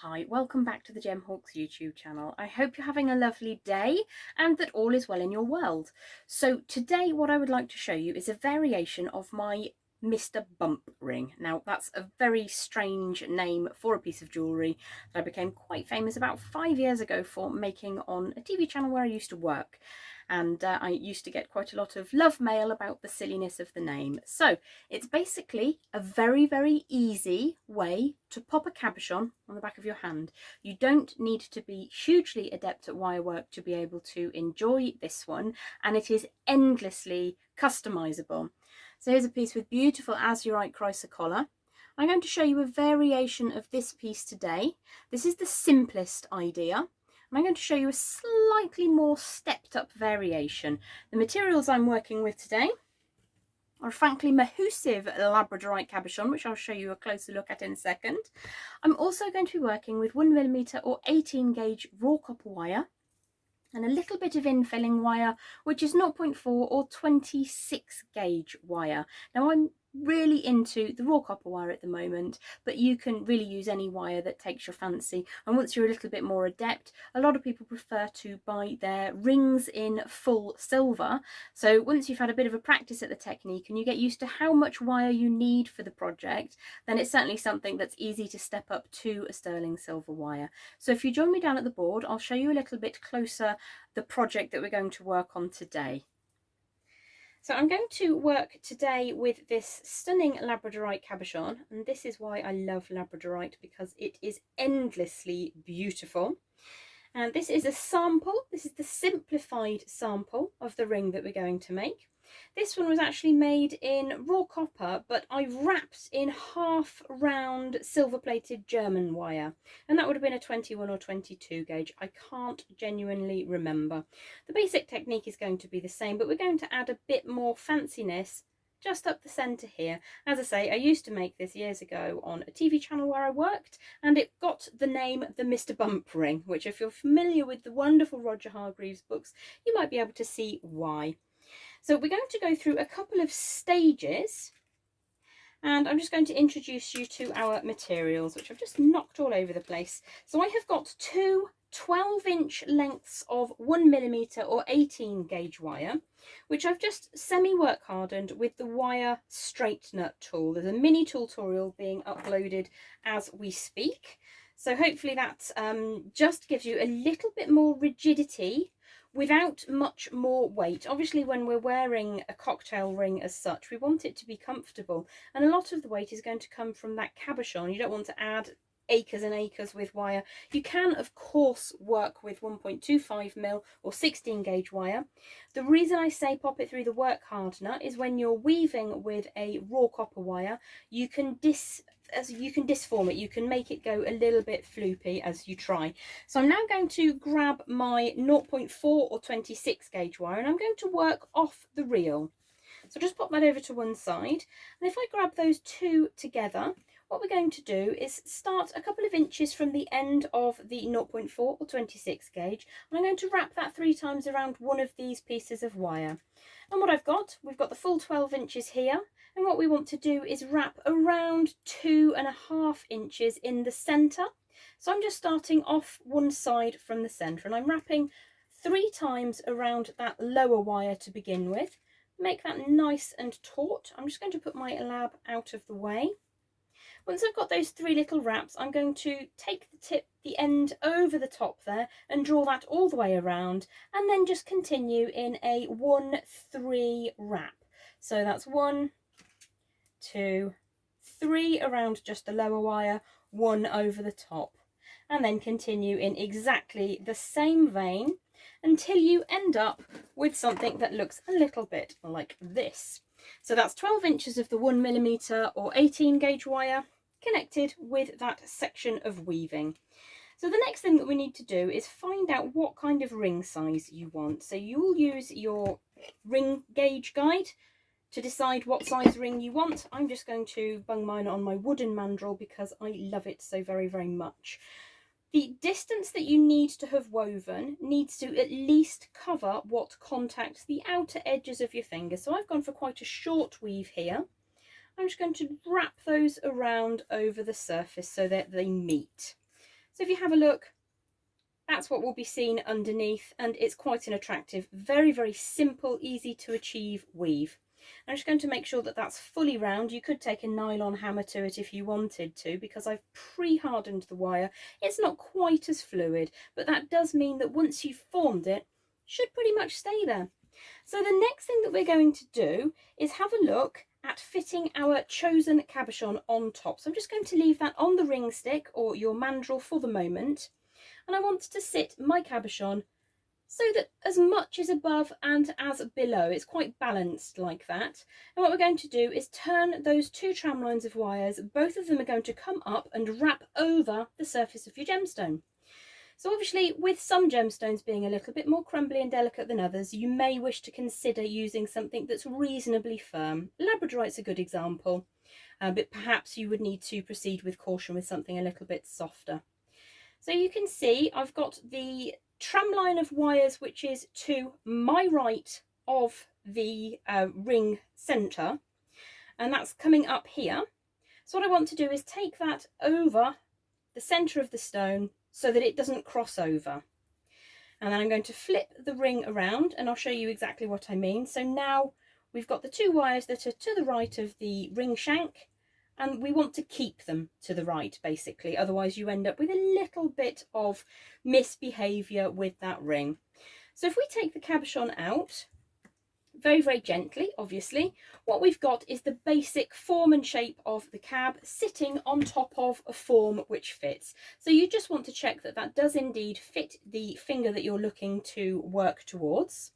Hi, welcome back to the Jem Hawkes YouTube channel. I hope you're having a lovely day and that all is well in your world. So today what I would like to show you is a variation of my Mr. bUmP ring. Now that's a very strange name for a piece of jewellery that I became quite famous about 5 years ago for making on a TV channel where I used to work. And I used to get quite a lot of love mail about the silliness of the name. So it's basically a very easy way to pop a cabochon on the back of your hand. You don't need to be hugely adept at wire work to be able to enjoy this one, and it is endlessly customizable. So here's a piece with beautiful azurite chrysocolla. I'm going to show you a variation of this piece today. This is the simplest idea. I'm going to show you a slightly more stepped up variation. The materials I'm working with today are frankly mahoosive labradorite cabochon, which I'll show you a closer look at in a second. I'm also going to be working with 1mm or 18 gauge raw copper wire and a little bit of infilling wire, which is 0.4 or 26 gauge wire. Now I'm really into the raw copper wire at the moment, but you can really use any wire that takes your fancy. And once you're a little bit more adept, a lot of people prefer to buy their rings in full silver. So once you've had a bit of a practice at the technique and you get used to how much wire you need for the project, then it's certainly something that's easy to step up to a sterling silver wire. So if you join me down at the board, I'll show you a little bit closer the project that we're going to work on today. So I'm going to work today with this stunning labradorite cabochon, and this is why I love labradorite, because it is endlessly beautiful. And this is a sample, this is the simplified sample of the ring that we're going to make. This one was actually made in raw copper, but I wrapped in half round silver plated German wire, and that would have been a 21 or 22 gauge. I can't genuinely remember. The basic technique is going to be the same, but we're going to add a bit more fanciness just up the centre here. As I say, I used to make this years ago on a TV channel where I worked, and it got the name the Mr. bUmP ring, which if you're familiar with the wonderful Roger Hargreaves books, you might be able to see why. So we're going to go through a couple of stages, and I'm just going to introduce you to our materials, which I've just knocked all over the place. So I have got two 12-inch lengths of 1mm or 18 gauge wire, which I've just semi-work hardened with the wire straightener tool. There's a mini tutorial being uploaded as we speak. So hopefully that just gives you a little bit more rigidity without much more weight. Obviously when we're wearing a cocktail ring as such, we want it to be comfortable, and a lot of the weight is going to come from that cabochon. You don't want to add acres and acres with wire. You can of course work with 1.25mm or 16 gauge wire. The reason I say pop it through the work hardener is when you're weaving with a raw copper wire, you can disform it, you can make it go a little bit floopy as you try. So I'm now going to grab my 0.4 or 26 gauge wire, and I'm going to work off the reel. So just pop that over to one side, and if I grab those two together, what we're going to do is start a couple of inches from the end of the 0.4 or 26 gauge, and I'm going to wrap that 3 times around one of these pieces of wire. And what we've got the full 12 inches here, and what we want to do is wrap around 2.5 inches in the centre. So I'm just starting off one side from the centre, and I'm wrapping 3 times around that lower wire to begin with. Make that nice and taut. I'm just going to put my lab out of the way. Once I've got those 3 little wraps, I'm going to take the end over the top there and draw that all the way around, and then just continue in a 1-3 wrap. So that's 1, 2, 3 around just the lower wire, 1 over the top, and then continue in exactly the same vein until you end up with something that looks a little bit like this. So that's 12 inches of the 1mm or 18 gauge wire connected with that section of weaving. So the next thing that we need to do is find out what kind of ring size you want. So you'll use your ring gauge guide to decide what size ring you want. I'm just going to bung mine on my wooden mandrel because I love it so very much. The distance that you need to have woven needs to at least cover what contacts the outer edges of your fingers. So I've gone for quite a short weave here. I'm just going to wrap those around over the surface so that they meet. So if you have a look, that's what will be seen underneath, and it's quite an attractive, very, very simple, easy to achieve weave. I'm just going to make sure that that's fully round. You could take a nylon hammer to it if you wanted to, because I've pre-hardened the wire. It's not quite as fluid, but that does mean that once you've formed it, it should pretty much stay there. So the next thing that we're going to do is have a look at fitting our chosen cabochon on top. So I'm just going to leave that on the ring stick or your mandrel for the moment. And I want to sit my cabochon so that as much is above and as below. It's quite balanced like that. And what we're going to do is turn those two tram lines of wires. Both of them are going to come up and wrap over the surface of your gemstone. So obviously, with some gemstones being a little bit more crumbly and delicate than others, you may wish to consider using something that's reasonably firm. Labradorite's a good example, but perhaps you would need to proceed with caution with something a little bit softer. So you can see I've got the tram line of wires which is to my right of the ring centre, and that's coming up here. So what I want to do is take that over the centre of the stone so that it doesn't cross over. And then I'm going to flip the ring around and I'll show you exactly what I mean. So now we've got the two wires that are to the right of the ring shank, and we want to keep them to the right basically, otherwise you end up with a little bit of misbehaviour with that ring. So if we take the cabochon out, very, very gently, obviously, what we've got is the basic form and shape of the cab sitting on top of a form which fits. So you just want to check that that does indeed fit the finger that you're looking to work towards,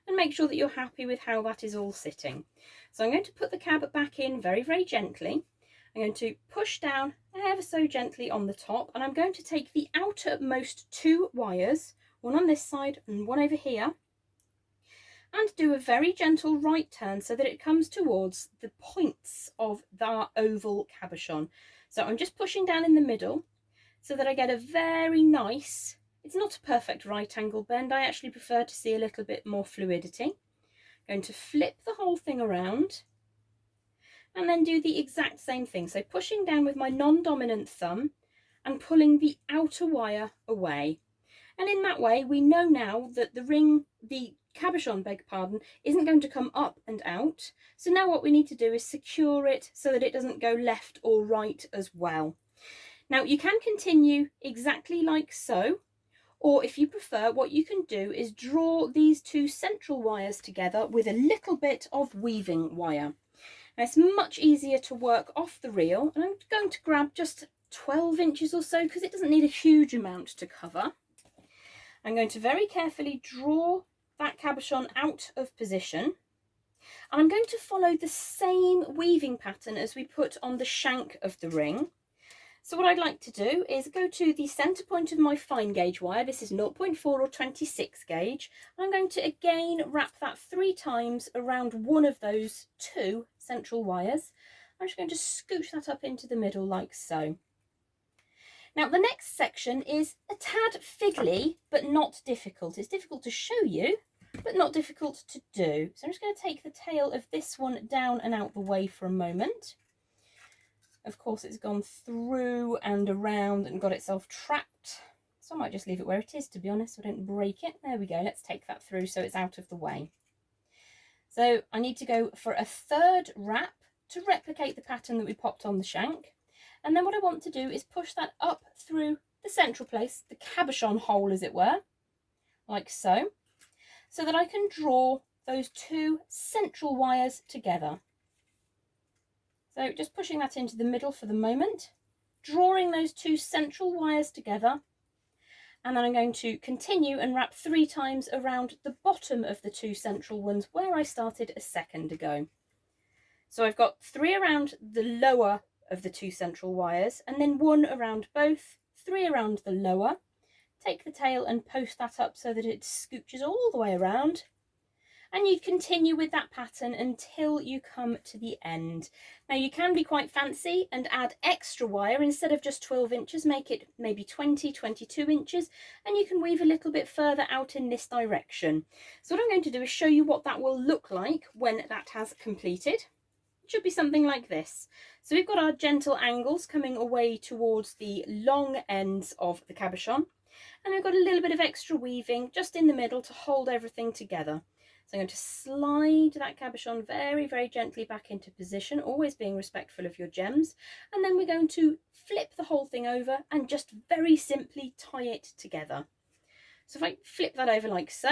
and make sure that you're happy with how that is all sitting. So I'm going to put the cab back in very, very gently. I'm going to push down ever so gently on the top, and I'm going to take the outermost two wires, one on this side and one over here, and do a very gentle right turn so that it comes towards the points of the oval cabochon. So I'm just pushing down in the middle so that I get a very nice, it's not a perfect right angle bend, I actually prefer to see a little bit more fluidity. I'm going to flip the whole thing around and then do the exact same thing. So pushing down with my non-dominant thumb and pulling the outer wire away. And in that way, we know now that the cabochon, beg pardon, isn't going to come up and out. So now what we need to do is secure it so that it doesn't go left or right as well. Now you can continue exactly like so, or if you prefer, what you can do is draw these two central wires together with a little bit of weaving wire. Now it's much easier to work off the reel, and I'm going to grab just 12 inches or so because it doesn't need a huge amount to cover. I'm going to very carefully draw that cabochon out of position, and I'm going to follow the same weaving pattern as we put on the shank of the ring. So what I'd like to do is go to the centre point of my fine gauge wire. This is 0.4 or 26 gauge. I'm going to again wrap that 3 times around one of those two central wires. I'm just going to scooch that up into the middle like so. Now the next section is a tad fiddly, but not difficult. It's difficult to show you, but not difficult to do. So I'm just going to take the tail of this one down and out the way for a moment. Of course, it's gone through and around and got itself trapped. So I might just leave it where it is, to be honest, so I don't break it. There we go. Let's take that through so it's out of the way. So I need to go for a third wrap to replicate the pattern that we popped on the shank. And then what I want to do is push that up through the central place, the cabochon hole as it were, like so that I can draw those two central wires together. So just pushing that into the middle for the moment, drawing those two central wires together, and then I'm going to continue and wrap 3 times around the bottom of the two central ones where I started a second ago. So I've got 3 around the lower of the two central wires, and then 1 around both, 3 around the lower. Take the tail and post that up so that it scooches all the way around. And you continue with that pattern until you come to the end. Now you can be quite fancy and add extra wire. Instead of just 12 inches, make it maybe 20, 22 inches, and you can weave a little bit further out in this direction. So what I'm going to do is show you what that will look like when that has completed. It should be something like this. So we've got our gentle angles coming away towards the long ends of the cabochon, and we've got a little bit of extra weaving just in the middle to hold everything together. So I'm going to slide that cabochon very, very gently back into position, always being respectful of your gems. And then we're going to flip the whole thing over and just very simply tie it together. So if I flip that over like so,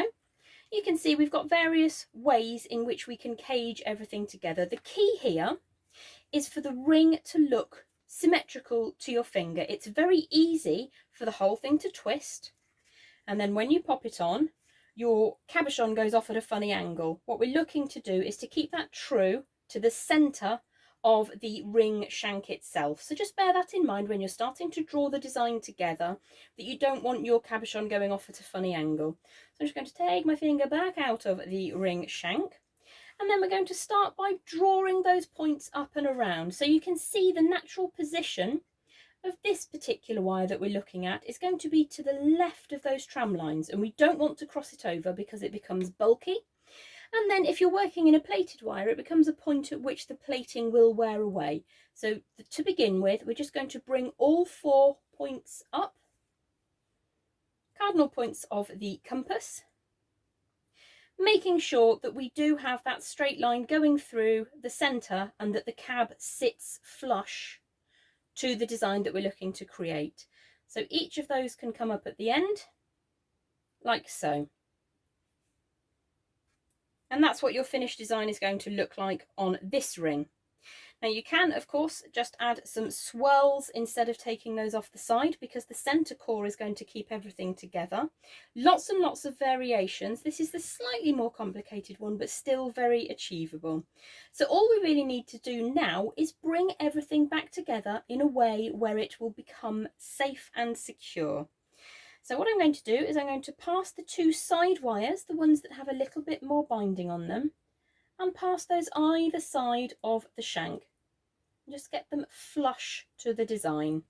you can see we've got various ways in which we can cage everything together. The key here is for the ring to look symmetrical to your finger. It's very easy for the whole thing to twist, and then when you pop it on, your cabochon goes off at a funny angle. What we're looking to do is to keep that true to the centre of the ring shank itself. So just bear that in mind when you're starting to draw the design together, that you don't want your cabochon going off at a funny angle. So I'm just going to take my finger back out of the ring shank, and then we're going to start by drawing those points up and around. So you can see the natural position of this particular wire that we're looking at is going to be to the left of those tram lines, and we don't want to cross it over because it becomes bulky. And then if you're working in a plated wire, it becomes a point at which the plating will wear away. So to begin with, we're just going to bring all 4 points up, cardinal points of the compass, making sure that we do have that straight line going through the centre and that the cab sits flush to the design that we're looking to create. So each of those can come up at the end, like so. And that's what your finished design is going to look like on this ring. Now you can, of course, just add some swirls instead of taking those off the side, because the centre core is going to keep everything together. Lots and lots of variations. This is the slightly more complicated one, but still very achievable. So all we really need to do now is bring everything back together in a way where it will become safe and secure. So what I'm going to do is I'm going to pass the 2 side wires, the ones that have a little bit more binding on them, and pass those either side of the shank. Just get them flush to the design.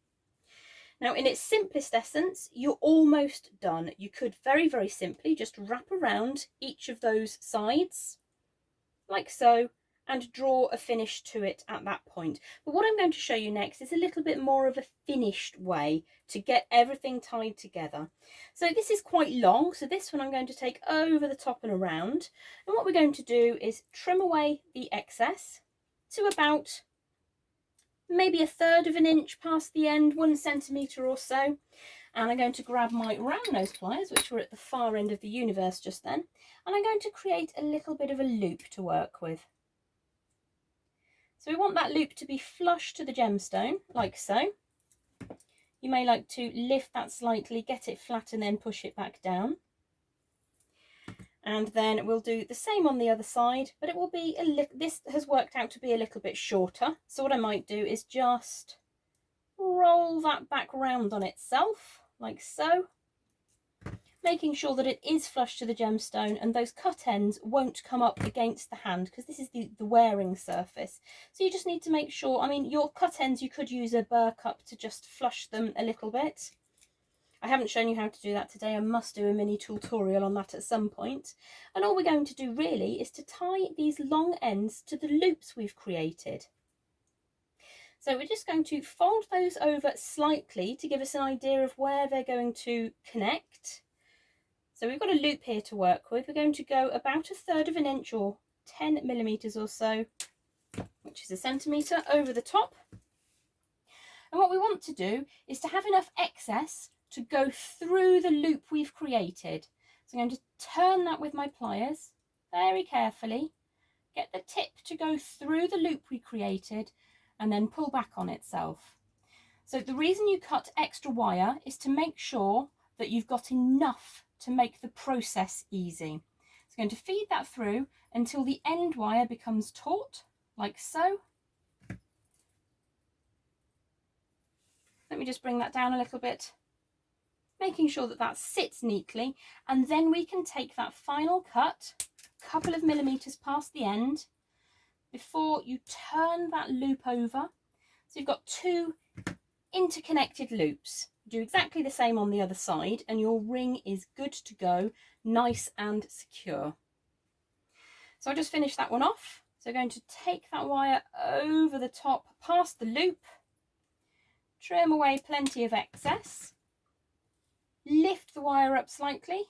Now in its simplest essence, you're almost done. You could very, very simply just wrap around each of those sides, like so, and draw a finish to it at that point. But what I'm going to show you next is a little bit more of a finished way to get everything tied together. So this is quite long, so this one I'm going to take over the top and around. And what we're going to do is trim away the excess to about maybe 1/3 of an inch past the end, 1 centimetre or so. And I'm going to grab my round nose pliers, which were at the far end of the universe just then, and I'm going to create a little bit of a loop to work with. So we want that loop to be flush to the gemstone, like so. You may like to lift that slightly, get it flat, and then push it back down. And then we'll do the same on the other side, but it will be a little, this has worked out to be a little bit shorter. So what I might do is just roll that back round on itself, like so, making sure that it is flush to the gemstone and those cut ends won't come up against the hand, because this is the wearing surface. So you just need to make sure, I mean, your cut ends, you could use a burr cup to just flush them a little bit. I haven't shown you how to do that today. I must do a mini tutorial on that at some point. And all we're going to do really is to tie these long ends to the loops we've created. So we're just going to fold those over slightly to give us an idea of where they're going to connect. So we've got a loop here to work with. We're going to go about 1/3 of an inch or 10 millimetres or so, which is 1 centimetre, over the top. And what we want to do is to have enough excess to go through the loop we've created. So I'm going to turn that with my pliers very carefully, get the tip to go through the loop we created, and then pull back on itself. So the reason you cut extra wire is to make sure that you've got enough to make the process easy. So I'm going to feed that through until the end wire becomes taut, like so. Let me just bring that down a little bit, making sure that that sits neatly, and then we can take that final cut a couple of millimetres past the end before you turn that loop over. So you've got 2 interconnected loops. Do exactly the same on the other side and your ring is good to go, nice and secure. So I just finished that one off. So going to take that wire over the top, past the loop, trim away plenty of excess, lift the wire up slightly,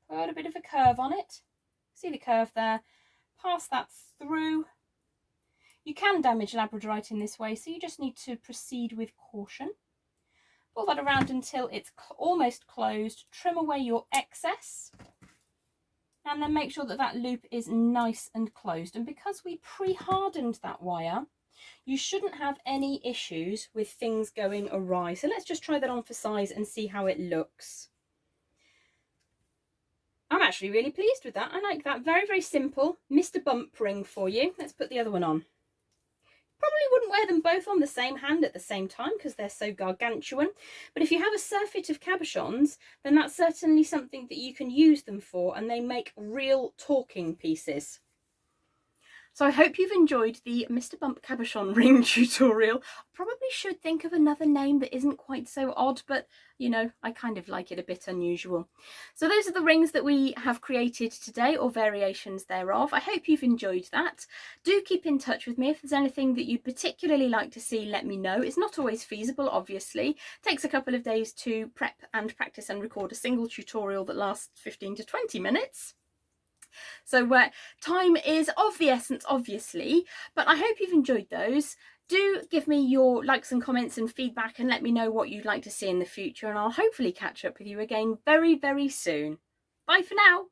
put a bit of a curve on it, see the curve there, pass that through. You can damage labradorite in this way, so you just need to proceed with caution. Pull that around until it's almost closed, trim away your excess, and then make sure that that loop is nice and closed. And because we pre-hardened that wire, you shouldn't have any issues with things going awry. So let's just try that on for size and see how it looks. I'm actually really pleased with that. I like that. Very, very simple Mr. Bump ring for you. Let's put the other one on. Probably wouldn't wear them both on the same hand at the same time because they're so gargantuan. But if you have a surfeit of cabochons, then that's certainly something that you can use them for, and they make real talking pieces. So I hope you've enjoyed the Mr. Bump cabochon ring tutorial. I probably should think of another name that isn't quite so odd, but you know, I kind of like it a bit unusual. So those are the rings that we have created today, or variations thereof. I hope you've enjoyed that. Do keep in touch with me. If there's anything that you'd particularly like to see, let me know. It's not always feasible, obviously. It takes a couple of days to prep and practice and record a single tutorial that lasts 15 to 20 minutes. So time is of the essence, obviously, but I hope you've enjoyed those. Do give me your likes and comments and feedback and let me know what you'd like to see in the future, and I'll hopefully catch up with you again very, very soon. Bye for now.